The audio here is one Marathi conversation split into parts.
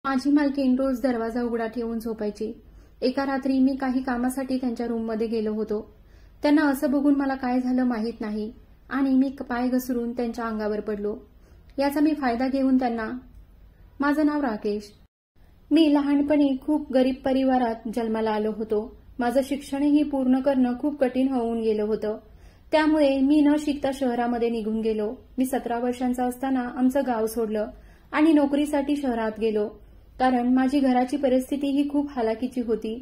माझी मालकीण रोज दरवाजा उघडा ठेवून झोपायची. एका रात्री मी काही कामासाठी त्यांच्या रूममध्ये गेलो होतो. त्यांना असं बघून मला काय झालं माहीत नाही आणि मी पाय घसरून त्यांच्या अंगावर पडलो. याचा मी फायदा घेऊन त्यांना, माझं नाव राकेश. मी लहानपणी खूप गरीब परिवारात जन्माला आलो होतो. माझं शिक्षणही पूर्ण करणं खूप कठीण होऊन गेलं होतं. त्यामुळे मी न शिकता शहरामध्ये निघून गेलो. मी 17 वर्षांचा असताना आमचं गाव सोडलं आणि नोकरीसाठी शहरात गेलो. कारण माझी घराची परिस्थिती ही खूप हालाकीची होती.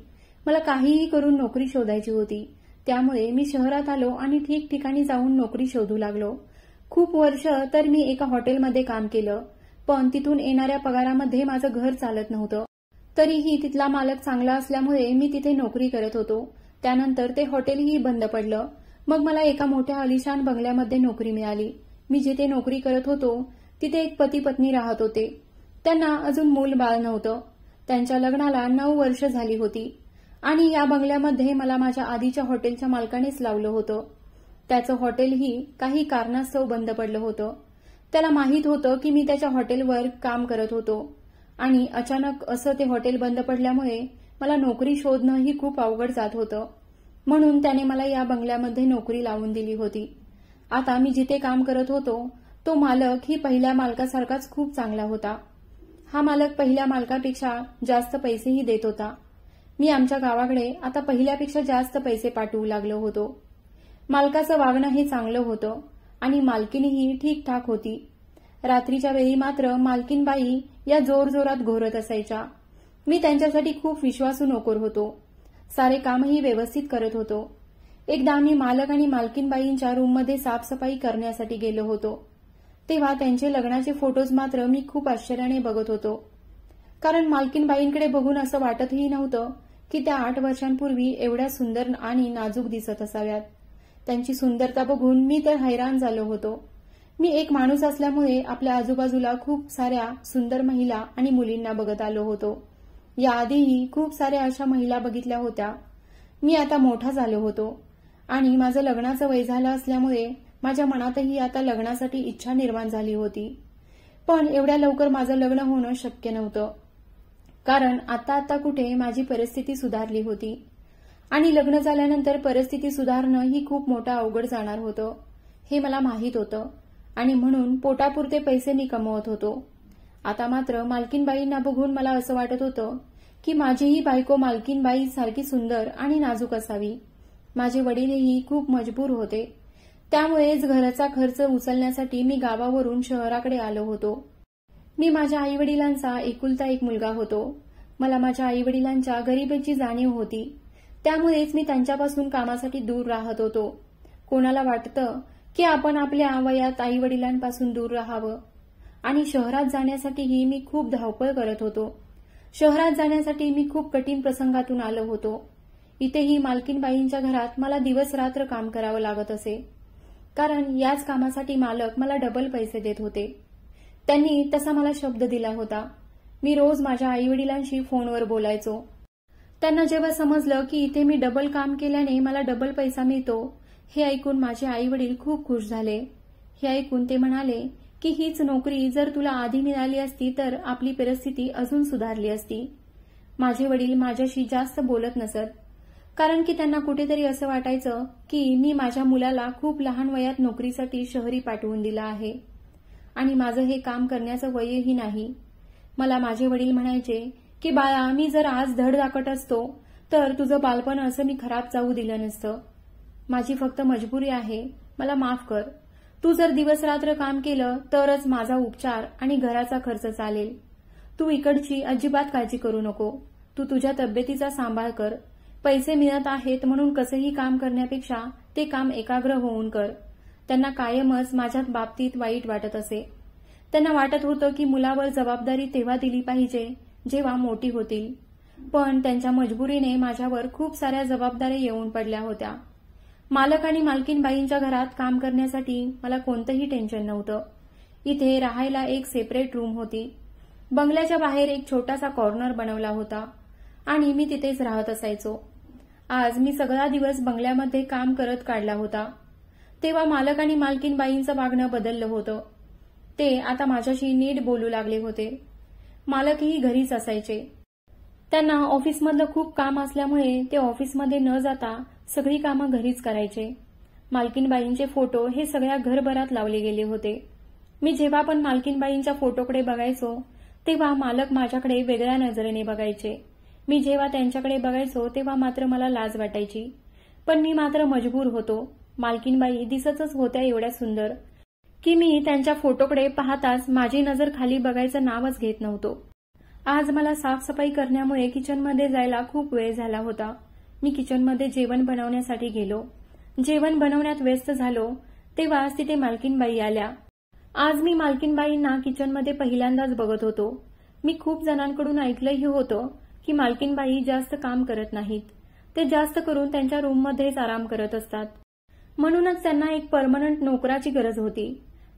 मला काहीही करून नोकरी शोधायची होती. त्यामुळे मी शहरात आलो आणि ठिकठिकाणी जाऊन नोकरी शोधू लागलो. खूप वर्ष तर मी एका हॉटेलमध्ये काम केलं, पण तिथून येणाऱ्या पगारामध्ये माझं घर चालत नव्हतं. तरीही तिथला मालक चांगला असल्यामुळे मी तिथे नोकरी करत होतो. त्यानंतर ते हॉटेलही बंद पडलं. मग मला एका मोठ्या आलिशान बंगल्यामध्ये नोकरी मिळाली. मी जिथे नोकरी करत होतो तिथे एक पती पत्नी राहत होते. त्यांना अजून मूल बाळ नव्हतं. त्यांच्या लग्नाला 9 वर्ष झाली होती आणि या बंगल्यामध्ये मला माझ्या आधीच्या हॉटेलच्या मालकानेच लावलं होतं. त्याचं हॉटेलही काही कारणास्तव बंद पडलं होतं. त्याला माहीत होतं की मी त्याच्या हॉटेलवर काम करत होतो आणि अचानक असं ते हॉटेल बंद पडल्यामुळे मला नोकरी शोधणंही खूप अवघड जात होतं. म्हणून त्याने मला या बंगल्यामध्ये नोकरी लावून दिली होती. आता मी जिथे काम करत होतो तो मालक ही पहिल्या मालकासारखाच खूप चांगला होता. हा मालक पहिल्या मालकापेक्षा जास्त पैसेही देत होता. मी आमच्या गावाकडे आता पहिल्यापेक्षा जास्त पैसे पाठवू लागलो होतो. मालकाचं वागणं हे चांगलं होतं आणि मालकीणही ठीकठाक होती. रात्रीच्या वेळी मात्र मालकीणबाई या जोरजोरात घोरत असायच्या. मी त्यांच्यासाठी खूप विश्वासू नोकर होतो. सारे कामही व्यवस्थित करत होतो. एकदा मी मालक आणि मालकीणबाईंच्या रूममध्ये साफसफाई करण्यासाठी गेलो होतो. तेव्हा त्यांचे लग्नाचे फोटोज मात्र मी खूप आश्चर्याने बघत होतो. कारण मालकीणबाईंकडे बघून असं वाटतही नव्हतं की त्या 8 वर्षांपूर्वी एवढ्या सुंदर आणि नाजूक दिसत असाव्यात. त्यांची सुंदरता बघून मी तर हैराण झालो होतो. मी एक माणूस असल्यामुळे आपल्या आजूबाजूला खूप साऱ्या सुंदर महिला आणि मुलींना बघत आलो होतो. याआधीही खूप साऱ्या अशा महिला बघितल्या होत्या. मी आता मोठा झालो होतो आणि माझं लग्नाचं वय झालं असल्यामुळे माझ्या मनातही आता लग्नासाठी इच्छा निर्माण झाली होती. पण एवढ्या लवकर माझं लग्न होणं शक्य नव्हतं. कारण आता कुठे माझी परिस्थिती सुधारली होती आणि लग्न झाल्यानंतर परिस्थिती सुधारणं ही खूप मोठं अवघड जाणार होतं हे मला माहीत होतं आणि म्हणून पोटापुरते पैसे मी कमवत होतो. आता मात्र मालकीणबाईंना बघून मला असं वाटत होतं की माझीही बायको मालकीणबाई सारखी सुंदर आणि नाजूक असावी. माझे वडीलही खूप मजबूर होते. त्यामुळेच घराचा खर्च उचलण्यासाठी मी गावावरून शहराकडे आलो होतो. मी माझ्या आईवडिलांचा एकुलता एक मुलगा होतो. मला माझ्या आईवडिलांच्या गरिबीची जाणीव होती. त्यामुळेच मी त्यांच्यापासून कामासाठी दूर राहत होतो. कोणाला वाटतं की आपण आपल्या वयात आईवडिलांपासून दूर राहावं आणि शहरात जाण्यासाठीही मी खूप धावपळ करत होतो. शहरात जाण्यासाठी मी खूप कठीण प्रसंगातून आलो होतो. इथेही मालकीणबाईंच्या घरात मला दिवस रात्र काम करावं लागत असे. कारण याच कामासाठी मालक मला डबल पैसे देत होते. त्यांनी तसा मला शब्द दिला होता. मी रोज माझ्या आईवडिलांशी फोनवर बोलायचो. त्यांना जेव्हा समजलं की इथे मी डबल काम केल्याने मला डबल पैसा मिळतो हे ऐकून माझे आईवडील खूप खुश झाले. हे ऐकून ते म्हणाले की हीच नोकरी जर तुला आधी मिळाली असती तर आपली परिस्थिती अजून सुधारली असती. माझे वडील माझ्याशी जास्त बोलत नसत. कारण की त्यांना कुठेतरी असं वाटायचं की मी माझ्या मुलाला खूप लहान वयात नोकरीसाठी शहरी पाठवून दिलं आहे आणि माझं हे काम करण्याचं वयही नाही. मला माझे वडील म्हणायचे की बाळा, मी जर आज धड दाखवत असतो तर तुझं बालपण असं मी खराब जाऊ दिलं नसतं. माझी फक्त मजबुरी आहे, मला माफ कर. तू जर दिवस रात्र काम केलं तरच माझा उपचार आणि घराचा खर्च चालेल. तू इकडची अजिबात काळजी करू नको. तू तुझ्या तब्येतीचा सांभाळ कर. पैसे मिळत आहेत म्हणून कसंही काम करण्यापेक्षा ते काम एकाग्र होऊन कर. त्यांना कायमच माझ्या बाबतीत वाईट वाटत असे. त्यांना वाटत होतं की मुलावर जबाबदारी तेव्हा दिली पाहिजे जेव्हा मोठी होतील. पण त्यांच्या मजबुरीने माझ्यावर खूप साऱ्या जबाबदाऱ्या येऊन पडल्या होत्या. मालक आणि मालकीणबाईंच्या घरात काम करण्यासाठी मला कोणतंही टेन्शन नव्हतं. इथे राहायला एक सेपरेट रूम होती. बंगल्याच्या बाहेर एक छोटासा कॉर्नर बनवला होता आणि मी तिथेच राहत असायचो. आज मी सगळा दिवस बंगल्यामध्ये काम करत काढला होता. तेव्हा मालक आणि मालकीणबाईंचं वागणं बदललं होतं. ते आता माझ्याशी नीट बोलू लागले होते. मालकही घरीच असायचे. त्यांना ऑफिसमधलं खूप काम असल्यामुळे ते ऑफिसमध्ये न जाता सगळी कामं घरीच करायचे. मालकीनबाईंचे फोटो हे सगळ्या घरभरात लावले गेले होते. मी जेव्हा पण मालकीनबाईंच्या फोटोकडे बघायचो तेव्हा मालक माझ्याकडे वेगळ्या नजरेने बघायचे. मी जेव्हा त्यांच्याकडे बघायचो तेव्हा मात्र मला लाज वाटायची. पण मी मात्र मजबूर होतो. मालकीनबाई दिसतच होत्या एवढ्या सुंदर की मी त्यांच्या फोटोकडे पाहताच माझी नजर खाली बघायचं नावच घेत नव्हतो. आज मला साफसफाई करण्यामुळे किचनमध्ये जायला खूप वेळ झाला होता. मी किचनमध्ये जेवण बनवण्यासाठी गेलो. जेवण बनवण्यात व्यस्त झालो तेव्हाच तिथे मालकीनबाई आल्या. आज मी मालकीनबाईंना किचनमध्ये पहिल्यांदाच बघत होतो. मी खूप जणांकडून ऐकलंही होतं की मालकीनबाई जास्त काम करत नाहीत. ते जास्त करून त्यांच्या रूममध्येच आराम करत असतात. म्हणूनच त्यांना एक परमनंट नोकराची गरज होती.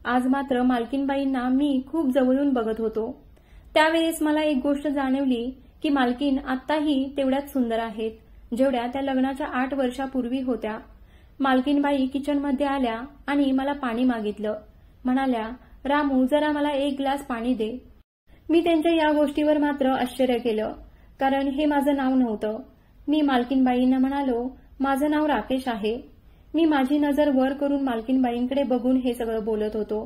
आज मात्र मालकीनबाईंना मी खूप जवळून बघत होतो. त्यावेळेस मला एक गोष्ट जाणवली की मालकीन आत्ताही तेवढ्याच सुंदर आहेत जेवढ्या त्या लग्नाच्या 8 वर्षापूर्वी होत्या. मालकीनबाई किचनमध्ये आल्या आणि मला पाणी मागितलं. म्हणाल्या, रामू जरा मला 1 ग्लास पाणी दे. मी त्यांच्या या गोष्टीवर मात्र आश्चर्य केलं, कारण हे माझं नाव नव्हतं. मी मालकीनबाईंना म्हणालो, माझं नाव राकेश आहे. मी माझी नजर वर करून मालकीनबाईंकडे बघून हे सगळं बोलत होतो.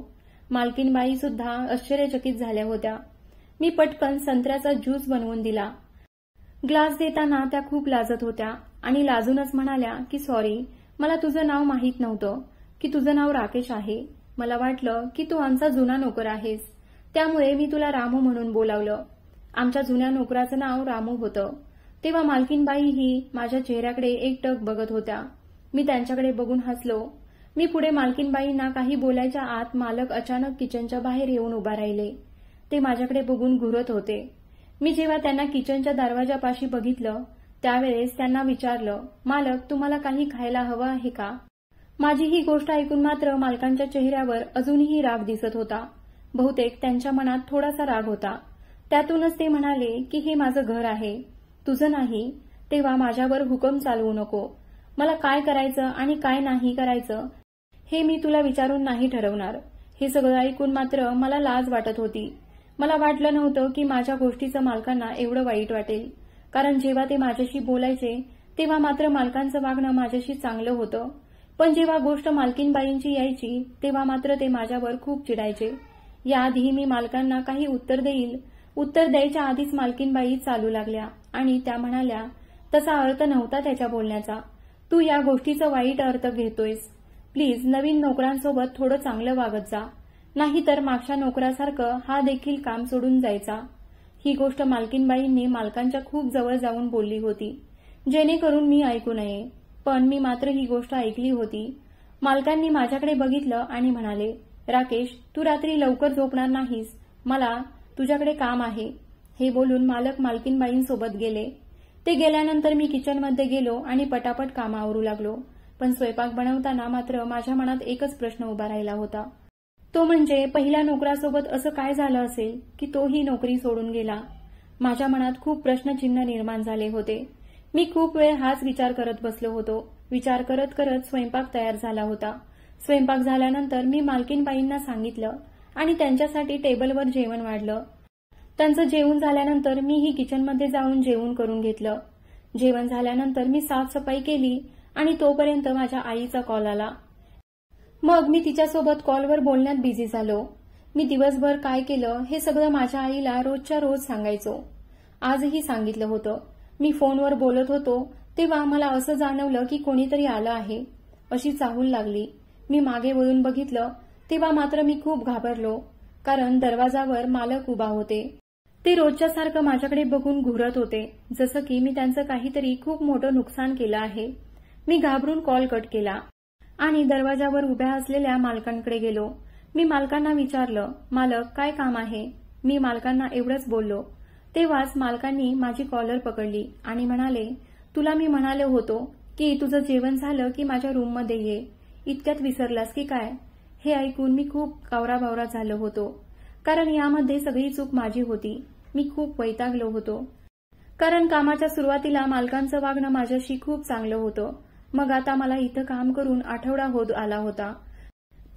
मालकीनबाई सुद्धा आश्चर्यचकित झाल्या होत्या. मी पटकन संत्र्याचा ज्यूस बनवून दिला. ग्लास देताना त्या खूप लाजत होत्या आणि लाजूनच म्हणाल्या की सॉरी, मला तुझं नाव माहीत नव्हतं की तुझं नाव राकेश आहे. मला वाटलं की तू आमचा जुना नोकर आहेस, त्यामुळे मी तुला रामू म्हणून बोलावलं. आमच्या जुन्या नोकराचं नाव रामू होतं. तेव्हा मालकीनबाईही माझ्या चेहऱ्याकडे एकटक बघत होत्या. मी त्यांच्याकडे बघून हसलो. मी पुढे मालकीनबाईंना काही बोलायच्या आत मालक अचानक किचनच्या बाहेर येऊन उभा राहिले. ते माझ्याकडे बघून घुरत होते. मी जेव्हा त्यांना किचनच्या दरवाजापाशी बघितलं त्यावेळेस त्यांना विचारलं, मालक तुम्हाला काही खायला हवं आहे का? माझी ही गोष्ट ऐकून मात्र मालकांच्या चेहऱ्यावर अजूनही राग दिसत होता. बहुतेक त्यांच्या मनात थोडासा राग होता. त्यातूनच ते म्हणाले की हे माझं घर आहे, तुझं नाही, तेव्हा माझ्यावर हुकम चालवू नको. मला काय करायचं आणि काय नाही करायचं हे मी तुला विचारून नाही ठरवणार. हे सगळं ऐकून मात्र मला लाज वाटत होती. मला वाटलं नव्हतं की माझ्या गोष्टीचं मालकांना एवढं वाईट वाटेल, कारण जेव्हा ते माझ्याशी बोलायचे तेव्हा मात्र मालकांचं वागणं माझ्याशी चांगलं होतं. पण जेव्हा गोष्ट मालकीनबाईंची यायची तेव्हा मात्र ते माझ्यावर खूप चिडायचे. याआधी मी मालकांना काही उत्तर द्यायच्या आधीच मालकीनबाई चालू लागल्या आणि त्या म्हणाल्या, तसा अर्थ नव्हता त्याच्या बोलण्याचा. तू या गोष्टीचा वाईट अर्थ घेतोयस. प्लीज नवीन नोकरांसोबत थोडं चांगलं वागत जा, नाहीतर मागच्या नोकरासारखं हा देखील काम सोडून जायचा. ही गोष्ट मालकीनबाईंनी मालकांच्या खूप जवळ जाऊन बोलली होती, जेणेकरून मी ऐकू नये. पण मी मात्र ही गोष्ट ऐकली होती. मालकांनी माझ्याकडे बघितलं आणि म्हणाले, राकेश तू रात्री लवकर झोपणार नाहीस, मला तुझ्याकडे काम आहे. हे बोलून मालक मालकीनबाईंसोबत गेले. ते गेल्यानंतर मी किचनमध्ये गेलो आणि पटापट काम आवरू लागलो. पण स्वयंपाक बनवताना मात्र माझ्या मनात एकच प्रश्न उभा राहिला होता. तो म्हणजे पहिल्या नोकरासोबत असं काय झालं असेल की तोही नोकरी सोडून गेला. माझ्या मनात खूप प्रश्नचिन्ह निर्माण झाले होते. मी खूप वेळ हाच विचार करत बसलो होतो. विचार करत करत स्वयंपाक तयार झाला होता. स्वयंपाक झाल्यानंतर मी मालकीनबाईंना सांगितलं आणि त्यांच्यासाठी टेबलवर जेवण वाढलं. त्यांचं जेवण झाल्यानंतर मीही किचनमध्ये जाऊन जेवण करून घेतलं. जेवण झाल्यानंतर मी साफसफाई केली आणि तोपर्यंत माझ्या आईचा कॉल आला. मग मी तिच्यासोबत कॉलवर बोलण्यात बिझी झालो. मी दिवसभर काय केलं हे सगळं माझ्या आईला रोजच्या रोज सांगायचो. आजही सांगितलं होतं. मी फोनवर बोलत होतो तेव्हा मला असं जाणवलं की कोणीतरी आलं आहे. अशी चाहूल लागली. मी मागे वळून बघितलं तेव्हा मात्र मी खूप घाबरलो, कारण दरवाजावर मालक उभा होते. ते रोजच्यासारखं माझ्याकडे बघून घुरत होते, जसं की मी त्यांचं काहीतरी खूप मोठं नुकसान केलं आहे. मी घाबरून कॉल कट केला आणि दरवाजावर उभ्या असलेल्या मालकांकडे गेलो. मी मालकांना विचारलं, मालक काय काम आहे? मी मालकांना एवढंच बोललो. तेव्हाच मालकांनी माझी कॉलर पकडली आणि म्हणाले, तुला मी म्हणालो होतो की तुझं जेवण झालं की माझ्या रूममध्ये ये, इतक्यात विसरलास की काय? हे ऐकून मी खूप कावराबावरा झालो होतो, कारण यामध्ये सगळी चूक माझी होती. मी खूप वैतागलो होतो, कारण कामाच्या सुरुवातीला मालकांचं वागणं माझ्याशी खूप चांगलं होतं. मग आता मला इथं काम करून आठवडा होत आला होता.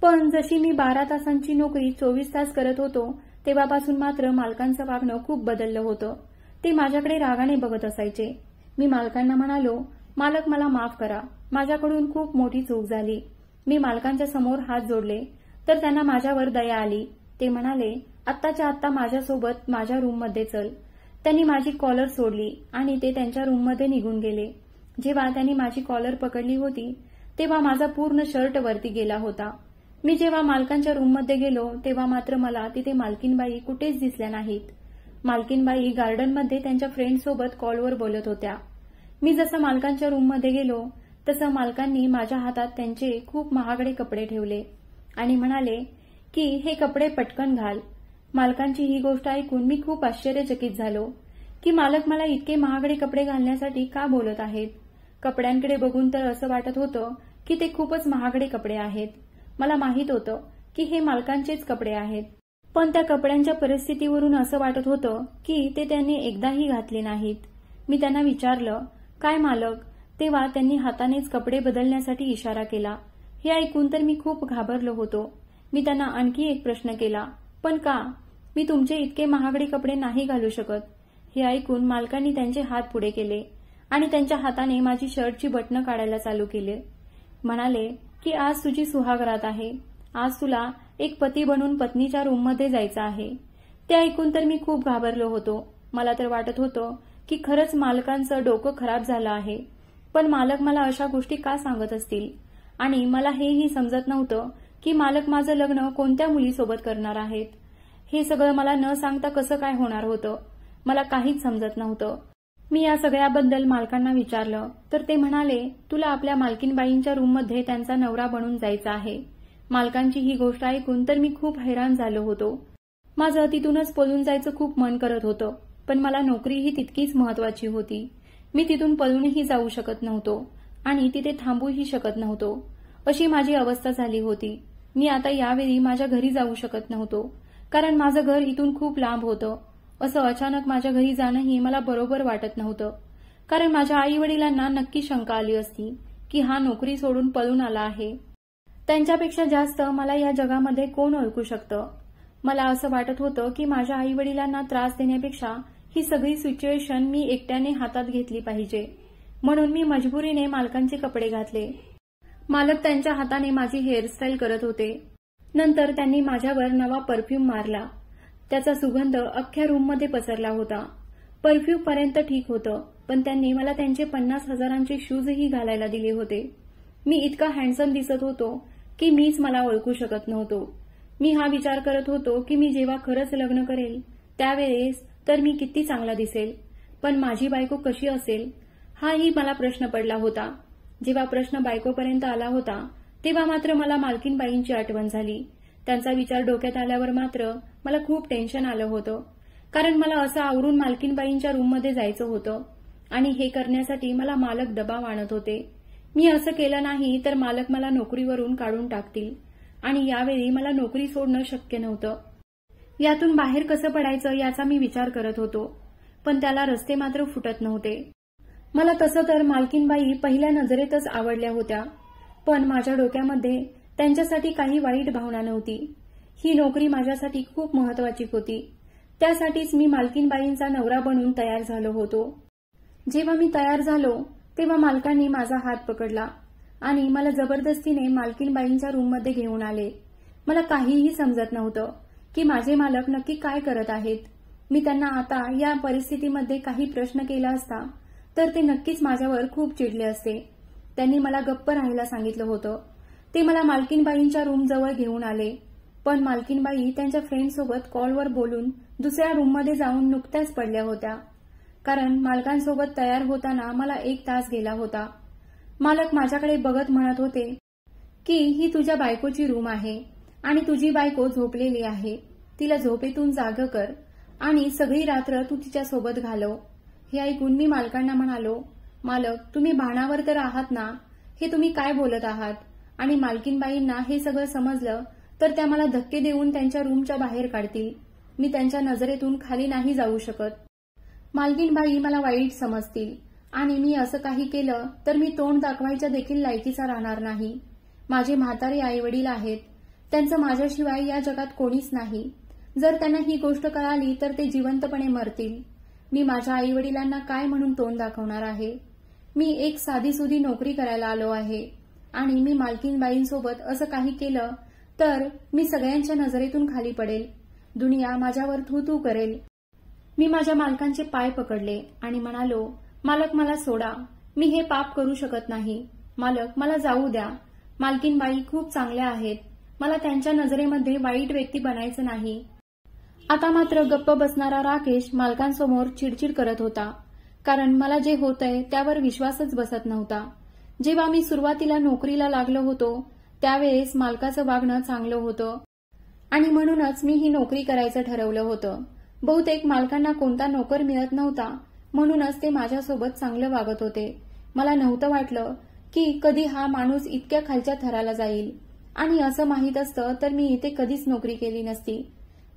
पण जशी मी 12 तासांची नोकरी 24 तास करत होतो तेव्हापासून मात्र मालकांचं वागणं खूप बदललं होतं. ते माझ्याकडे रागाने बघत असायचे. मी मालकांना म्हणालो, मालक मला माफ करा, माझ्याकडून खूप मोठी चूक झाली. मी मालकांच्या समोर हात जोडले तर त्यांना माझ्यावर दया आली. ते म्हणाले, आत्ताच्या आत्ता माझ्यासोबत माझ्या रूममध्ये चल. त्यांनी माझी कॉलर सोडली आणि ते त्यांच्या रूममध्ये निघून गेले. जेव्हा त्यांनी माझी कॉलर पकडली होती तेव्हा माझा पूर्ण शर्ट वरती गेला होता. मी जेव्हा मालकांच्या रूममध्ये गेलो तेव्हा मात्र मला तिथे मालकीनबाई कुठेच दिसल्या नाहीत. मालकीनबाई गार्डनमध्ये त्यांच्या फ्रेंडसोबत कॉलवर बोलत होत्या. मी जसं मालकांच्या रूममध्ये गेलो तसं मालकांनी माझ्या हातात त्यांचे खूप महागडे कपडे ठेवले आणि म्हणाले की हे कपडे पटकन घाल. मालकांची ही गोष्ट ऐकून मी खूप आश्चर्यचकित झालो की मालक मला इतके महागडे कपडे घालण्यासाठी का बोलत आहेत. कपड्यांकडे बघून तर असं वाटत होतं की ते खूपच महागडे कपडे आहेत. मला माहित होतं की हे मालकांचेच कपडे आहेत, पण त्या कपड्यांच्या परिस्थितीवरून असं वाटत होतं की ते त्यांनी एकदाही घातले नाहीत. मी त्यांना विचारलं, काय मालक? तेव्हा त्यांनी हातानेच कपडे बदलण्यासाठी इशारा केला. हे ऐकून तर मी खूप घाबरलो होतो. मी त्यांना आणखी एक प्रश्न केला, पण का? मी तुमचे इतके महागडे कपडे नाही घालू शकत. हे ऐकून मालकांनी त्यांचे हात पुढे केले आणि त्यांच्या हाताने माझी शर्टची बटणं काढायला चालू केले. म्हणाले की आज तुझी सुहागरात आहे, आज तुला एक पती बनून पत्नीच्या रूममध्ये जायचं आहे. ते ऐकून तर मी खूप घाबरलो होतो. मला तर वाटत होतं की खरंच मालकांचं डोकं खराब झालं आहे. पण मालक मला अशा गोष्टी का सांगत असतील आणि मला हेही समजत नव्हतं की मालक माझं लग्न कोणत्या मुलीसोबत करणार आहेत. हे सगळं मला न सांगता कसं काय होणार होतं, मला काहीच समजत नव्हतं. मी या सगळ्याबद्दल मालकांना विचारलं तर ते म्हणाले, तुला आपल्या मालकीनबाईंच्या रूममध्ये त्यांचा नवरा बनून जायचं आहे. मालकांची ही गोष्ट ऐकून तर मी खूप हैराण झालो होतो. माझं तिथूनच पळून जायचं खूप मन करत होतं, पण मला नोकरी ही तितकीच महत्वाची होती. मी तिथून पळूनही जाऊ शकत नव्हतो आणि तिथे थांबूही शकत नव्हतो. अशी माझी अवस्था झाली होती. मी आता यावेळी माझ्या घरी जाऊ शकत नव्हतो, कारण माझं घर इथून खूप लांब होतं. असं अचानक माझ्या घरी जाणंही मला बरोबर वाटत नव्हतं, कारण माझ्या आई वडिलांना नक्की शंका आली असती की हा नोकरी सोडून पळून आला आहे. त्यांच्यापेक्षा जास्त मला या जगामध्ये कोण ओळखू शकतं. मला असं वाटत होतं की माझ्या आई वडिलांना त्रास देण्यापेक्षा ही सगळी सिच्युएशन मी एकट्याने हातात घेतली पाहिजे. म्हणून मी मजबुरीने मालकांचे कपडे घातले. मालक त्यांच्या हाताने माझी हेअरस्टाईल करत होते. नंतर त्यांनी माझ्यावर नवा परफ्यूम मारला. त्याचा सुगंध अख्ख्या रूममध्ये पसरला होता. परफ्यूम पर्यंत ठीक होतं, पण त्यांनी मला त्यांचे 50,000चे शूजही घालायला दिले होते. मी इतका हँडसम दिसत होतो की मीच मला ओळखू शकत नव्हतो. मी हा विचार करत होतो की मी जेव्हा खरंच लग्न करेल त्यावेळेस तर मी किती चांगला दिसेल, पण माझी बायको कशी असेल हाही मला प्रश्न पडला होता. जेव्हा प्रश्न बायकोपर्यंत आला होता तेव्हा मात्र मला मालकीनबाईंची आठवण झाली. त्यांचा विचार डोक्यात आल्यावर मात्र मला खूप टेन्शन आलं होतं, कारण मला असं आवरून मालकीनबाईंच्या रूममध्ये जायचं होतं आणि हे करण्यासाठी मला मालक दबाव आणत होते. मी असं केलं नाही तर मालक मला नोकरीवरून काढून टाकतील आणि यावेळी मला नोकरी सोडणं शक्य नव्हतं. यातून बाहेर कसं पडायचं याचा मी विचार करत होतो, पण त्याला रस्ते मात्र फुटत नव्हते. मला तसं तर मालकीनबाई पहिल्या नजरेतच आवडल्या होत्या, पण माझ्या डोक्यामध्ये त्यांच्यासाठी काही वाईट भावना नव्हती. ही नोकरी माझ्यासाठी खूप महत्वाची होती. त्यासाठीच मी मालकीनबाईंचा नवरा बनून तयार झालो होतो. जेव्हा मी तयार झालो तेव्हा मालकांनी माझा हात पकडला आणि मला जबरदस्तीने मालकीनबाईंच्या रूममध्ये घेऊन आले. मला काहीही समजत नव्हतं की माझे मालक नक्की काय करत आहेत. मी त्यांना आता या परिस्थितीमध्ये काही प्रश्न केला असता तर ते नक्कीच माझ्यावर खूप चिडले असते. त्यांनी मला गप्प राहायला सांगितलं होतं. ते मला मालकीनबाईंच्या रूमजवळ घेऊन आले, पण मालकीनबाई त्यांच्या फ्रेंडसोबत कॉलवर बोलून दुसऱ्या रूममध्ये जाऊन नुकत्याच पडल्या होत्या, कारण मालकांसोबत तयार होताना मला 1 तास गेला होता. मालक माझ्याकडे बघत म्हणत होते की ही तुझ्या बायकोची रूम आहे आणि तुझी बायको झोपलेली आहे. तिला झोपेतून जाग कर आणि सगळी रात्र तू तिच्यासोबत घालव. हे ऐकून मी मालकांना म्हणालो, मालक तुम्ही भानावर तर आहात ना, हे तुम्ही काय बोलत आहात? आणि मालकीनबाईंना हे सगळं समजलं तर त्या मला धक्के देऊन त्यांच्या रूमच्या बाहेर काढतील. मी त्यांच्या नजरेतून खाली नाही जाऊ शकत. मालकीनबाई मला वाईट समजतील आणि मी असं काही केलं तर मी तोंड दाखवायच्या देखील लायकीचा राहणार नाही. माझे म्हातारे आईवडील आहेत, त्यांचं माझ्याशिवाय या जगात कोणीच नाही जर त्यांना ही गोष्ट कळाली तर ते जिवंतपणे मरतील. मी माझ्या आईवडिलांना काय म्हणून तोंड दाखवणार आहे? मी एक साधीसुधी नोकरी करायला आलो आहे आणि मी मालकीनबाईंसोबत असं काही केलं तर मी सगळ्यांच्या नजरेतून खाली पडेल. दुनिया माझ्यावर थू थू करेल. मी माझ्या मालकांचे पाय पकडले आणि म्हणालो, मालक मला सोडा, मी हे पाप करू शकत नाही. मालक मला जाऊ द्या. मालकीनबाई खूप चांगल्या आहेत. मला त्यांच्या नजरेमध्ये वाईट व्यक्ती बनायचं नाही. आता मात्र गप्प बसणारा राकेश मालकांसमोर चिडचिड करत होता, कारण मला जे होतंय त्यावर विश्वासच बसत नव्हता. जेव्हा मी सुरुवातीला नोकरीला लागलो होतो त्यावेळेस मालकाचं वागणं चांगलं होतं आणि म्हणूनच मी ही नोकरी करायचं ठरवलं होतं. बहुतेक मालकांना कोणता नोकर मिळत नव्हता, म्हणूनच ते माझ्यासोबत चांगलं वागत होते. मला नव्हतं वाटलं की कधी हा माणूस इतक्या खालच्या थराला जाईल, आणि असं माहीत असतं तर मी इथे कधीच नोकरी केली नसती.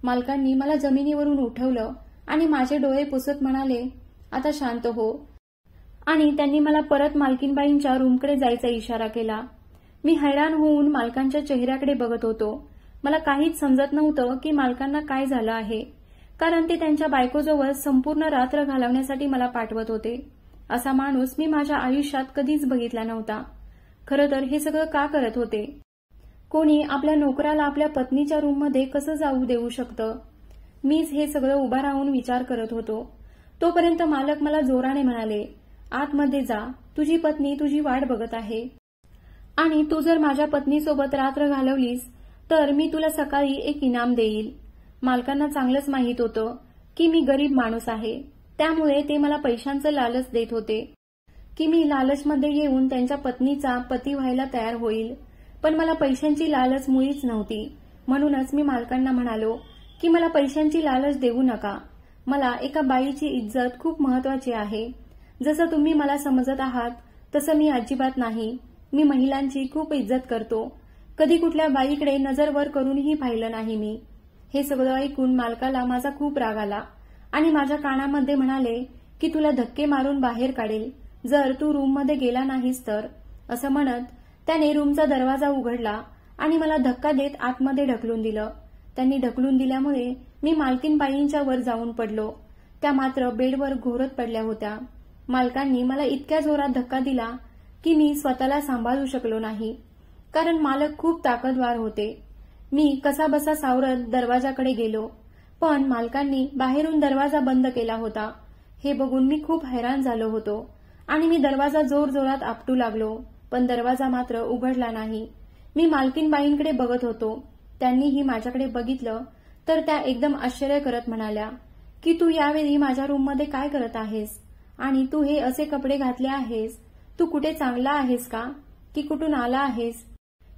मालकांनी मला जमिनीवरून उठवलं आणि माझे डोळे पुसत म्हणाले, आता शांत हो. आणि त्यांनी मला परत मालकीनबाईंच्या रूमकडे जायचा इशारा केला. मी हैराण होऊन मालकांच्या चेहऱ्याकडे बघत होतो. मला काहीच समजत नव्हतं की मालकांना काय झालं आहे, कारण ते त्यांच्या बायकोजवळ संपूर्ण रात्र घालवण्यासाठी मला पाठवत होते. असा माणूस मी माझ्या आयुष्यात कधीच बघितला नव्हता. खरं तर हे सगळं का करत होते? कोणी आपल्या नोकराला आपल्या पत्नीच्या रूममध्ये कसं जाऊ देऊ शकतं? मीच हे सगळं उभा राहून विचार करत होतो. तोपर्यंत मालक मला जोराने म्हणाले, आतमध्ये जा, तुझी पत्नी तुझी वाट बघत आहे आणि तू जर माझ्या पत्नीसोबत रात्र घालवलीस तर मी तुला सकाळी एक इनाम देईल. मालकांना चांगलंच माहीत होतं की मी गरीब माणूस आहे, त्यामुळे ते मला पैशांचं लालच देत होते की मी लालचमध्ये येऊन त्यांच्या पत्नीचा पती व्हायला तयार होईल. पण मला पैशांची लालच मुळीच नव्हती. म्हणूनच मी मालकांना म्हणालो की मला पैशांची लालच देऊ नका. मला एका बाईची इज्जत खूप महत्वाची आहे. जसं तुम्ही मला समजत आहात तसं मी अजिबात नाही. मी महिलांची खूप इज्जत करतो. कधी कुठल्या बाईकडे नजर वर करूनही पाहिलं नाही मी. हे सगळं ऐकून मालकाला माझा खूप राग आला आणि माझ्या कानामध्ये म्हणाले की तुला धक्के मारून बाहेर काढेल जर तू रूममध्ये गेला नाहीस तर. असं म्हणत त्याने रूमचा दरवाजा उघडला आणि मला धक्का देत आतमध्ये ढकलून दिलं. त्यांनी ढकलून दिल्यामुळे मी मालकीनबाईंच्या वर जाऊन पडलो. त्या मात्र बेडवर घोरत पडल्या होत्या. मालकांनी मला इतक्या जोरात धक्का दिला की मी स्वतःला सांभाळू शकलो नाही, कारण मालक खूप ताकदवार होते. मी कसाबसा सावरत दरवाजाकडे गेलो, पण मालकांनी बाहेरून दरवाजा बंद केला होता. हे बघून मी खूप हैराण झालो होतो आणि मी दरवाजा जोरजोरात आपटू लागलो, पण दरवाजा मात्र उघडला नाही. मी मालकीनबाईंकडे बघत होतो. त्यांनीही माझ्याकडे बघितलं तर त्या एकदम आश्चर्य करत म्हणाल्या की तू यावेळी माझ्या रूममध्ये काय करत आहेस आणि तू हे असे कपडे घातले आहेस? तू कुठे चांगला आहेस का की कुठून आला आहेस?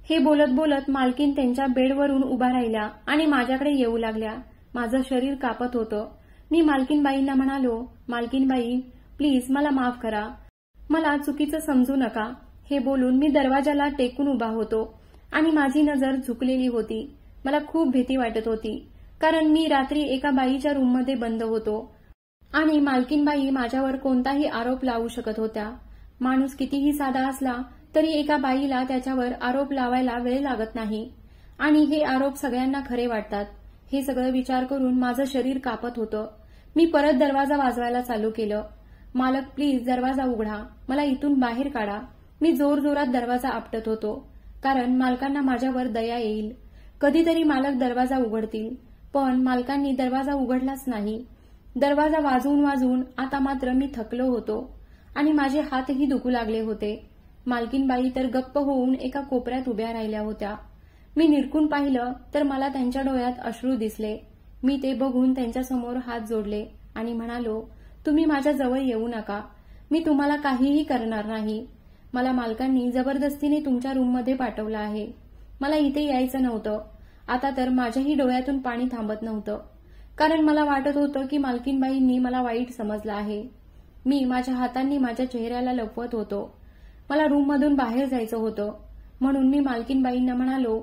हे बोलत बोलत मालकीन त्यांच्या बेडवरून उभा राहिल्या आणि माझ्याकडे येऊ लागल्या. माझं शरीर कापत होतं. मी मालकीनबाईंना म्हणालो, मालकीनबाई प्लीज मला माफ करा, मला चुकीचं समजू नका. हे बोलून मी दरवाजाला टेकून उभा होतो आणि माझी नजर झुकलेली होती. मला खूप भीती वाटत होती, कारण मी रात्री एका बाईच्या रूममध्ये बंद होतो आणि मालकीनबाई माझ्यावर कोणताही आरोप लावू शकत होत्या. माणूस कितीही साधा असला तरी एका बाईला त्याच्यावर आरोप लावायला वेळ लागत नाही आणि हे आरोप सगळ्यांना खरे वाटतात. हे सगळं विचार करून माझं शरीर कापत होतं. मी परत दरवाजा वाजवायला चालू केलं. मालक प्लीज दरवाजा उघडा, मला इथून बाहेर काढा. मी जोरजोरात दरवाजा आपटत होतो, कारण मालकांना माझ्यावर दया येईल. कधीतरी मालक दरवाजा उघडतील, पण मालकांनी दरवाजा उघडलाच नाही. दरवाजा वाजवून वाजवून आता मात्र मी थकलो होतो आणि माझे हातही दुखू लागले होते. मालकीनबाई तर गप्प होऊन एका कोपऱ्यात उभ्या राहिल्या होत्या. मी निरखून पाहिलं तर मला त्यांच्या डोळ्यात अश्रू दिसले. मी ते बघून त्यांच्यासमोर हात जोडले आणि म्हणालो, तुम्ही माझ्या जवळ येऊ नका, मी तुम्हाला काहीही करणार नाही. मला मालकांनी जबरदस्तीने तुमच्या रूममध्ये पाठवलं आहे. मला इथे यायचं नव्हतं. आता तर माझ्याही डोळ्यातून पाणी थांबत नव्हतं, कारण मला वाटत होतं की मालकीनबाईंनी मला वाईट समजलं आहे. मी माझ्या हातांनी माझ्या चेहऱ्याला लपवत होतो. मला रूममधून बाहेर जायचं होतं, म्हणून मी मालकीनबाईंना म्हणालो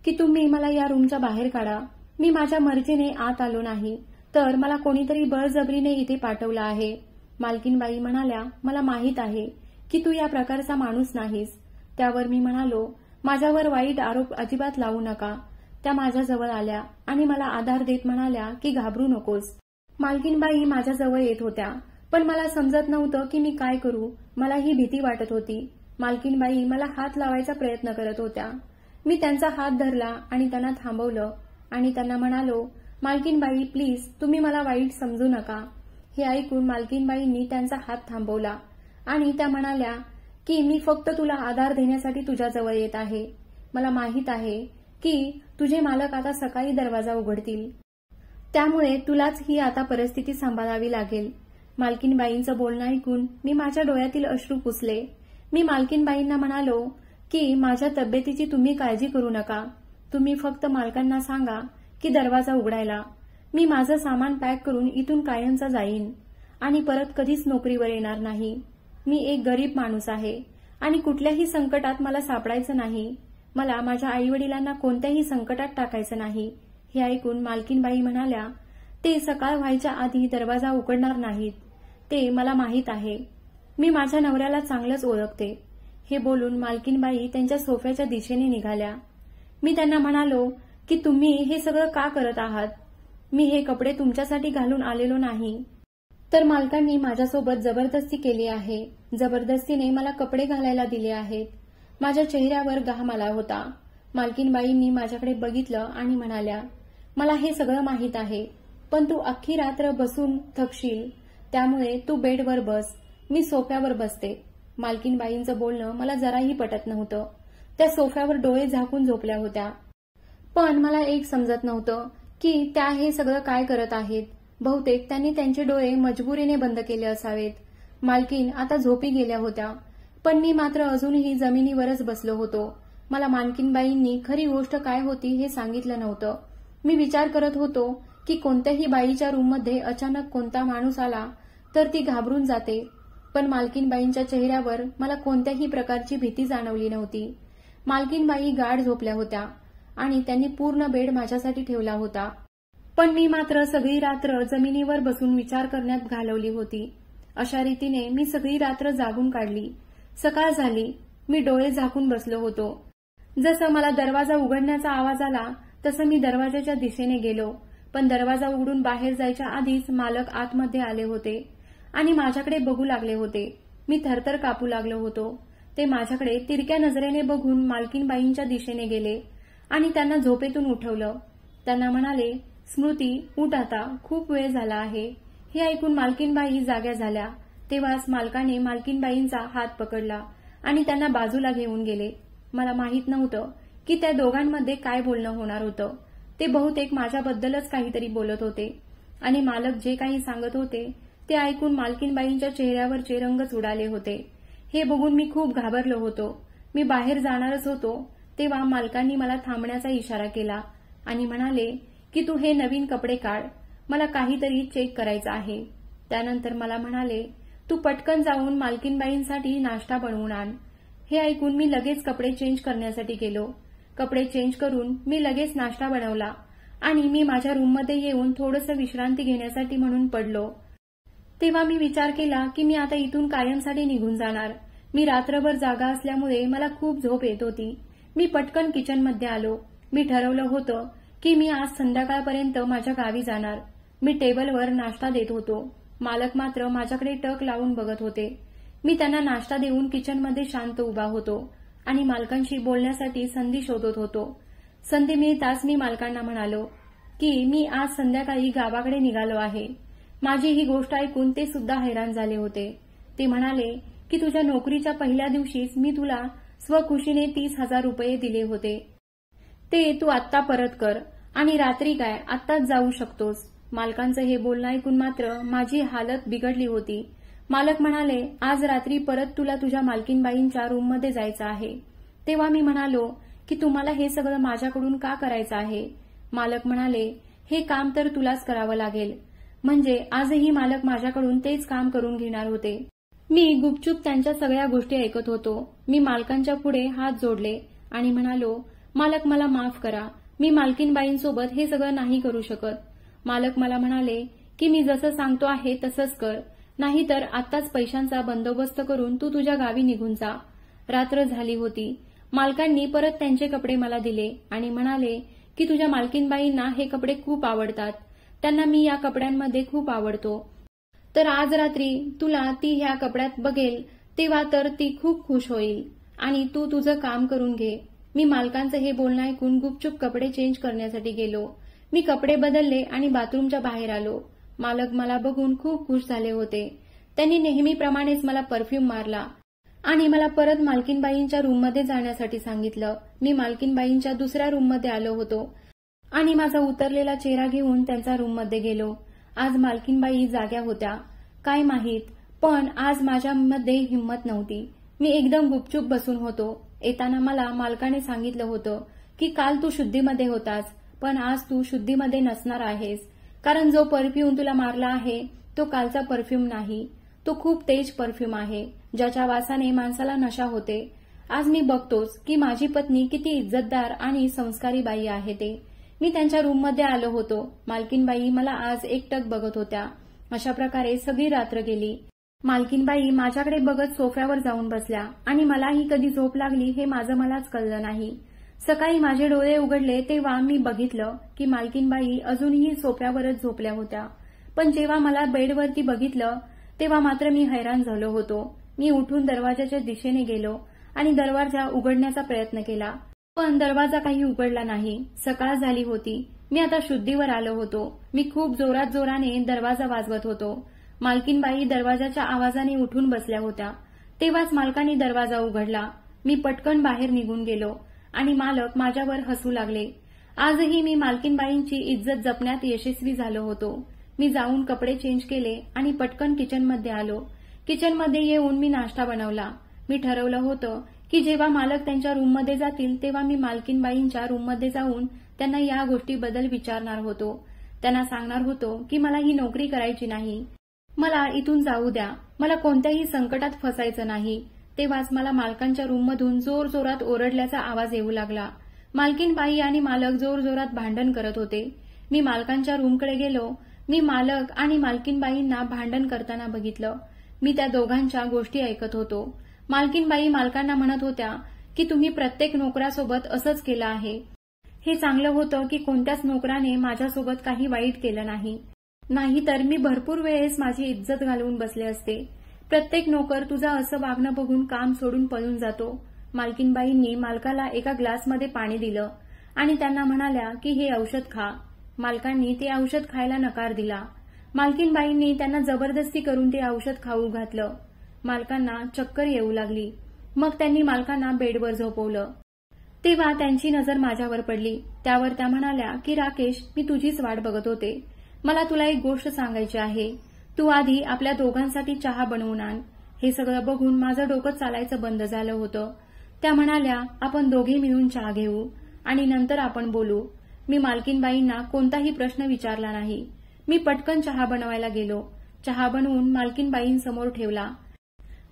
की तुम्ही मला या रूमच्या बाहेर काढा. मी माझ्या मर्जीने आत आलो नाही, तर मला कोणीतरी बळजबरीने इथे पाठवलं आहे. मालकीनबाई म्हणाल्या, मला माहीत आहे की तू या प्रकारचा माणूस नाहीस. त्यावर मी म्हणालो, माझ्यावर वाईट आरोप अजिबात लावू नका. त्या माझ्याजवळ आल्या आणि मला आधार देत म्हणाल्या की घाबरू नकोस. मालकीनबाई माझ्याजवळ येत होत्या, पण मला समजत नव्हतं की मी काय करू. मला ही भीती वाटत होती. मालकीनबाई मला हात लावायचा प्रयत्न करत होत्या. मी त्यांचा हात धरला आणि त्यांना थांबवलं आणि त्यांना म्हणालो, मालकीनबाई प्लीज तुम्ही मला वाईट समजू नका. हे ऐकून मालकीनबाईंनी त्यांचा हात थांबवला आणि त्या म्हणाल्या की मी फक्त तुला आधार देण्यासाठी तुझ्याजवळ येत आहे. मला माहीत आहे की तुझे मालक आता सकाळी दरवाजा उघडतील, त्यामुळे तुलाच ही आता परिस्थिती सांभाळावी लागेल. मालकीनबाईंचं बोलणं ऐकून मी माझ्या डोळ्यातील अश्रू पुसले. मी मालकीनबाईंना म्हणालो की माझ्या तब्येतीची तुम्ही काळजी करू नका. तुम्ही फक्त मालकांना सांगा की दरवाजा उघडायला. मी माझं सामान पॅक करून इथून कायमचा जाईन आणि परत कधीच नोकरीवर येणार नाही. मी एक गरीब माणूस आहे आणि कुठल्याही संकटात मला सापडायचं नाही. मला माझ्या आईवडिलांना कोणत्याही संकटात टाकायचं नाही. हे ऐकून मालकीनबाई म्हणाल्या, ते सकाळ व्हायच्या आधी दरवाजा उघडणार नाहीत. ते मला माहीत आहे. मी माझ्या नवऱ्याला चांगलंच ओळखते. हे बोलून मालकीनबाई त्यांच्या सोफ्याच्या दिशेने निघाल्या. मी त्यांना म्हणालो की तुम्ही हे सगळं का करत आहात? मी हे कपडे तुमच्यासाठी घालून आलेलो नाही, तर मालकांनी माझ्यासोबत जबरदस्ती केली आहे. जबरदस्तीने मला कपडे घालायला दिले आहेत. माझ्या चेहऱ्यावर घाम आला होता. मालकीनबाईंनी माझ्याकडे बघितलं आणि म्हणाल्या, मला हे सगळं माहीत आहे, पण तू अख्खी रात्र बसून थकशील, त्यामुळे तू बेडवर बस. मी सोफ्यावर बसते. मालकीनबाईंचं बोलणं मला जराही पटत नव्हतं. त्या सोफ्यावर डोळे झाकून झोपल्या होत्या. पण मला एक समजत नव्हतं की त्या हे सगळं काय करत आहेत. बहुतेक त्यांनी त्यांचे डोळे मजबुरीने बंद केले असावेत. मालकीन आता झोपी गेल्या होत्या, पण मी मात्र अजूनही जमिनीवरच बसलो होतो. मला मालकीनबाईंनी खरी गोष्ट काय होती हे सांगितलं नव्हतं. मी विचार करत होतो की कोणत्याही बाईच्या रूममध्ये अचानक कोणता माणूस आला तर ती घाबरून जाते, पण मालकीनबाईंच्या चेहऱ्यावर मला कोणत्याही प्रकारची भीती जाणवली नव्हती. मालकीनबाई गाढ झोपल्या होत्या आणि त्यांनी पूर्ण बेड माझ्यासाठी ठेवला होता. पण मी मात्र सगळी रात्र जमिनीवर बसून विचार करण्यात घालवली होती. अशा रीतीने मी सगळी रात्र जागून काढली. सकाळ झाली. मी डोळे झाकून बसलो होतो. जसं मला दरवाजा उघडण्याचा आवाज आला तसं मी दरवाजाच्या दिशेने गेलो, पण दरवाजा उघडून बाहेर जायच्या आधीच मालक आतमध्ये आले होते आणि माझ्याकडे बघू लागले होते. मी थरथर कापू लागलो होतो. ते माझ्याकडे तिरक्या नजरेने बघून मालकीनबाईंच्या दिशेने गेले आणि त्यांना झोपेतून उठवलं. त्यांना म्हणाले, स्मृती उठ आता, खूप वेळ झाला आहे. हे ऐकून मालकीनबाई जाग्या झाल्या. तेव्हाच मालकाने मालकीनबाईंचा हात पकडला आणि त्यांना बाजूला घेऊन गेले. मला माहीत नव्हतं की त्या दोघांमध्ये काय बोलणं होणार होतं. ते बहुतेक माझ्याबद्दलच काहीतरी बोलत होते आणि मालक जे काही सांगत होते ते ऐकून मालकीनबाईंच्या चेहऱ्यावरचे रंगच उडाले होते. हे बघून मी खूप घाबरलो होतो. मी बाहेर जाणारच होतो तेव्हा मालकांनी मला थांबण्याचा इशारा केला आणि म्हणाले की तू हे नवीन कपडे काढ, मला काहीतरी चेक करायचं आहे. त्यानंतर मला म्हणाले, तू पटकन जाऊन मालकीनबाईंसाठी नाश्ता बनवून आण. हे ऐकून मी लगेच कपडे चेंज करण्यासाठी गेलो. कपडे चेंज करून मी लगेच नाश्ता बनवला आणि मी माझ्या रूममध्ये येऊन थोडंसं विश्रांती घेण्यासाठी म्हणून पडलो. तेव्हा मी विचार केला की मी आता इथून कायमसाठी निघून जाणार. मी रात्रभर जागा असल्यामुळे मला खूप झोप येत होती. मी पटकन किचनमध्ये आलो. मी ठरवलं होतं की मी आज संध्याकाळपर्यंत माझ्या गावी जाणार. मी टेबलवर नाश्ता देत होतो. मालक मात्र माझ्याकडे टक लावून बघत होते. मी त्यांना नाश्ता देऊन किचनमध्ये शांत उभा होतो आणि मालकांशी बोलण्यासाठी संधी शोधत होतो. संधी मिळताच मी मालकांना म्हणालो की मी आज संध्याकाळी गावाकडे निघालो आहे. माझी ही गोष्ट ऐकून ते सुद्धा हैराण झाले होते. ते म्हणाले की तुझ्या नोकरीच्या पहिल्या दिवशीच मी तुला स्वखुशीने 30,000 रुपये दिले होते. ते तू आत्ता परत कर आणि रात्री काय आत्ताच जाऊ शकतोस. मालकांचं हे बोलणं ऐकून मात्र माझी हालत बिघडली होती. मालक म्हणाले, आज रात्री परत तुला तुझ्या मालकीनबाईंच्या रूममध्ये जायचं आहे. तेव्हा मी म्हणालो की तुम्हाला हे सगळं माझ्याकडून का करायचं आहे. मालक म्हणाले, हे काम तर तुलाच करावं लागेल. म्हणजे आजही मालक माझ्याकडून तेच काम करून घेणार होते. मी गुपचूप त्यांच्या सगळ्या गोष्टी ऐकत होतो. मी मालकांच्या पुढे हात जोडले आणि म्हणालो, मालक मला माफ करा, मी मालकीनबाईंसोबत हे सगळं नाही करू शकत. मालक मला म्हणाले की मी जसं सांगतो आहे तसंच कर, नाहीतर आत्ताच पैशांचा बंदोबस्त करून तू तुझ्या गावी निघून जा. रात्र झाली होती. मालकांनी परत त्यांचे कपडे मला दिले आणि म्हणाले की तुझ्या मालकीनबाईंना हे कपडे खूप आवडतात, त्यांना मी या कपड्यांमध्ये खूप आवडतो, तर आज रात्री तुला ती ह्या कपड्यात बघेल तेव्हा तर ती खूप खुश होईल आणि तू तुझं काम करून घे. मी मालकांचं हे बोलणं ऐकून गुपचूप कपडे चेंज करण्यासाठी गेलो. मी कपडे बदलले आणि बाथरूमच्या बाहेर आलो. मालक मला बघून खूप खुश झाले होते. त्यांनी नेहमीप्रमाणेच मला परफ्यूम मारला आणि मला परत मालकीनबाईंच्या रूममध्ये जाण्यासाठी सांगितलं. मी मालकीनबाईंच्या दुसऱ्या रूममध्ये आलो होतो आणि माझा उतरलेला चेहरा घेऊन त्यांच्या रूममध्ये गेलो. आज मालकीनबाई जाग्या होत्या काय माहीत, पण आज माझ्यामध्ये हिंमत नव्हती. मी एकदम गुपचूप बसून होतो. येताना मला मालकाने सांगितलं होतं की काल तू शुद्धीमध्ये होतास, पण आज तू शुद्धीमध्ये नसणार आहेस, कारण जो परफ्यूम तुला मारला आहे तो कालचा परफ्यूम नाही, तो खूप तेज परफ्यूम आहे, ज्याच्या वासाने माणसाला नशा होते. आज मी बघतोच की माझी पत्नी किती इज्जतदार आणि संस्कारी बाई आहे ते. मी त्यांच्या रूममध्ये आलो होतो. मालकीनबाई मला आज एकटक बघत होत्या. अशा प्रकारे सगळी रात्र गेली. मालकीनबाई माझ्याकडे बघत सोफ्यावर जाऊन बसल्या आणि मलाही कधी झोप लागली हे माझं मलाच कळलं नाही. सकाळी माझे डोळे उघडले तेव्हा मी बघितलं की मालकीनबाई अजूनही सोफ्यावरच झोपल्या होत्या. पण जेव्हा मला बेडवरती बघितलं तेव्हा मात्र मी हैराण झालो होतो. मी उठून दरवाजाच्या दिशेने गेलो आणि दरवाजा उघडण्याचा प्रयत्न केला, पण दरवाजा काही उघडला नाही. सकाळ झाली होती. मी आता शुद्धीवर आलो होतो. मी खूप जोरात जोराने दरवाजा वाजवत होतो. मालकीनबाई दरवाजाच्या आवाजाने उठून बसल्या होत्या. तेव्हाच मालकाने दरवाजा उघडला. मी पटकन बाहेर निघून गेलो आणि मालक माझ्यावर हसू लागले. आजही मी मालकीनबाईंची इज्जत जपण्यात यशस्वी झालो होतो. मी जाऊन कपडे चेंज केले आणि पटकन किचनमध्ये आलो. किचनमध्ये येऊन मी नाश्ता बनवला. मी ठरवलं होतं की जेव्हा मालक त्यांच्या रूममध्ये जातील तेव्हा मी मालकीनबाईंच्या रूममध्ये जाऊन त्यांना या गोष्टीबद्दल विचारणार होतो. त्यांना सांगणार होतो की मला ही नोकरी करायची नाही, मला इथून जाऊ द्या, मला कोणत्याही संकटात फसायचं नाही. तेव्हाच मला मालकांच्या रूममधून जोरजोरात ओरडल्याचा आवाज येऊ लागला. मालकीनबाई आणि मालक जोरजोरात भांडण करत होते. मी मालकांच्या रूमकडे गेलो. मी मालक आणि मालकीनबाईंना भांडण करताना बघितलं. मी त्या दोघांच्या गोष्टी ऐकत होतो. मालकीनबाई मालकांना म्हणत होत्या की तुम्ही प्रत्येक नोकरासोबत असंच केलं आहे. हे चांगलं होतं की कोणत्याच नोकराने माझ्यासोबत काही वाईट केलं नाही, नाहीतर मी भरपूर वेळेस माझी इज्जत घालवून बसले असते. प्रत्येक नोकर तुझा असं वागणं बघून काम सोडून पळून जातो. मालकीनबाईंनी मालकाला एका ग्लासमध्ये पाणी दिलं आणि त्यांना म्हणाल्या की हे औषध खा. मालकांनी ते औषध खायला नकार दिला. मालकीनबाईंनी त्यांना जबरदस्ती करून ते औषध खाऊ घातलं. मालकांना चक्कर येऊ लागली. मग त्यांनी मालकांना बेडवर झोपवलं. तेव्हा त्यांची नजर माझ्यावर पडली. त्यावर त्या म्हणाल्या की राकेश, मी तुझीच वाट बघत होते. मला तुला एक गोष्ट सांगायची आहे. तू आधी आपल्या दोघांसाठी चहा बनवून आण. हे सगळं बघून माझं डोकं चालायचं बंद झालं होतं. त्या म्हणाल्या आपण दोघे मिळून चहा घेऊ आणि नंतर आपण बोलू. मी मालकीनबाईंना कोणताही प्रश्न विचारला नाही. मी पटकन चहा बनवायला गेलो. चहा बनवून मालकीनबाईंसमोर ठेवला.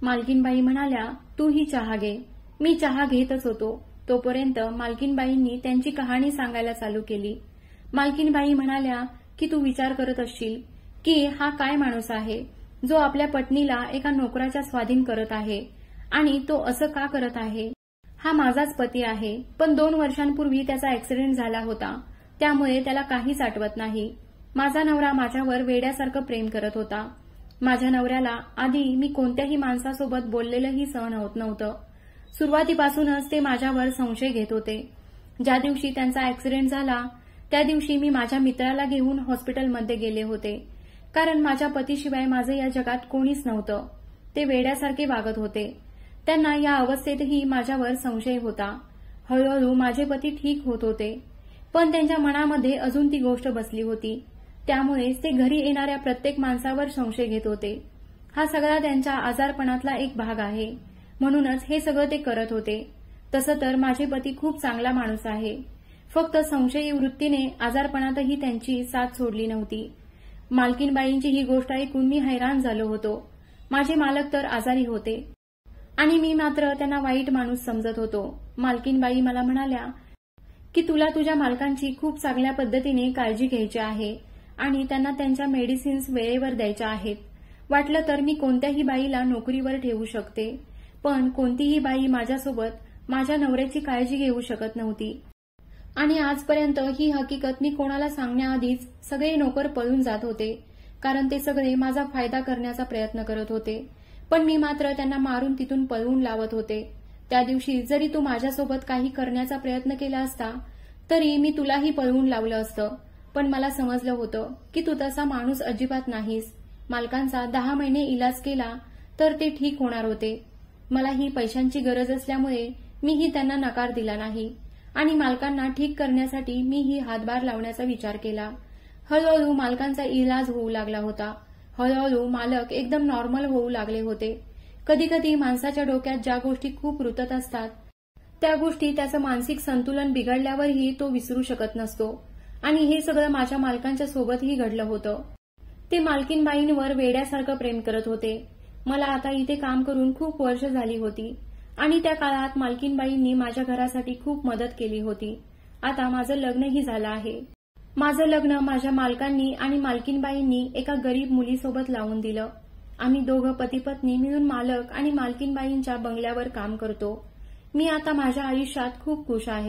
मालकीनबाई म्हणाल्या तू ही चहा घे. मी चहा घेतच होतो तोपर्यंत मालकीनबाईंनी त्यांची कहाणी सांगायला चालू केली. मालकीनबाई म्हणाल्या की तू विचार करत असशील की हा काय माणूस आहे जो आपल्या पत्नीला एका नोकराच्या स्वाधीन करत आहे आणि तो असं का करत आहे. हा माझाच पती आहे, पण 2 वर्षांपूर्वी त्याचा ऍक्सिडेंट झाला होता, त्यामुळे त्याला काहीच आठवत नाही. माझा नवरा माझ्यावर वेड्यासारखं प्रेम करत होता. माझ्या नवऱ्याला आधी मी कोणत्याही माणसासोबत बोललेलंही सहन होत नव्हतं. सुरुवातीपासूनच ते माझ्यावर संशय घेत होते. ज्या दिवशी त्यांचा ऍक्सिडेंट झाला त्या दिवशी मी माझ्या मित्राला घेऊन हॉस्पिटलमध्ये गेले होते, कारण माझ्या पतीशिवाय माझं या जगात कोणीच नव्हतं. ते वेड्यासारखे वागत होते. त्यांना या अवस्थेतही माझ्यावर संशय होता. हळूहळू माझे पती ठीक होत होते, पण त्यांच्या मनामध्ये अजून ती गोष्ट बसली होती. त्यामुळेच ते घरी येणाऱ्या प्रत्येक माणसावर संशय घेत होते. हा सगळा त्यांच्या आजारपणातला एक भाग आहे, म्हणूनच हे सगळं ते करत होते. तसं तर माझे पती खूप चांगला माणूस आहे, फक्त संशयी वृत्तीने आजारपणातही त्यांची साथ सोडली नव्हती. मालकीनबाईंची ही गोष्ट ऐकून मी हैराण झालो होतो. माझे मालक तर आजारी होते आणि मी मात्र त्यांना वाईट माणूस समजत होतो. मालकीनबाई मला म्हणाल्या की तुला तुझ्या मालकांची खूप चांगल्या पद्धतीने काळजी घ्यायची आहे आणि त्यांना त्यांच्या मेडिसिन्स वेळेवर द्यायच्या आहेत. वाटलं तर मी कोणत्याही बाईला नोकरीवर ठेवू शकते, पण कोणतीही बाई माझ्यासोबत माझ्या नवऱ्याची काळजी घेऊ शकत नव्हती. आणि आजपर्यंत ही हकीकत मी कोणाला सांगण्याआधीच सगळे नोकर पळून जात होते, कारण ते सगळे माझा फायदा करण्याचा प्रयत्न करत होते. पण मी मात्र त्यांना मारून तिथून पळवून लावत होते. त्या दिवशी जरी तू माझ्यासोबत काही करण्याचा प्रयत्न केला असता तरी मी तुलाही पळवून लावलं असतं. पण मला समजलं होतं की तू तसा माणूस अजिबात नाहीस. मालकांचा 10 महिने इलाज केला तर ते ठीक होणार होते. मला ही पैशांची गरज असल्यामुळे मीही त्यांना नकार दिला नाही आणि मालकांना ठीक करण्यासाठी मीही हातभार लावण्याचा विचार केला. हळूहळू मालकांचा इलाज होऊ लागला होता. हळूहळू मालक एकदम नॉर्मल होऊ लागले होते. कधी कधी माणसाच्या डोक्यात ज्या गोष्टी खूप रुतत असतात त्या गोष्टी त्याचं मानसिक संतुलन बिघडल्यावरही तो विसरू शकत नसतो. आणि हे सगळं माझ्या मालकांच्या सोबतही घडलं होतं. ते मालकीनबाईंवर वेड्यासारखं प्रेम करत होते. मला आता इथे काम करून खूप वर्ष झाली होती आणि त्या काळात मालकीनबाईंनी माझ्या घरासाठी खूप मदत केली होती. आता माझं लग्नही झालं आहे. माझं लग्न माझ्या मालकांनी आणि मालकीनबाईंनी एका गरीब मुलीसोबत लावून दिलं. आम्ही दोघं पती पत्नी मिळून मालक आणि मालकीनबाईंच्या बंगल्यावर काम करतो. मी आता माझ्या आयुष्यात खूप खुश आहे.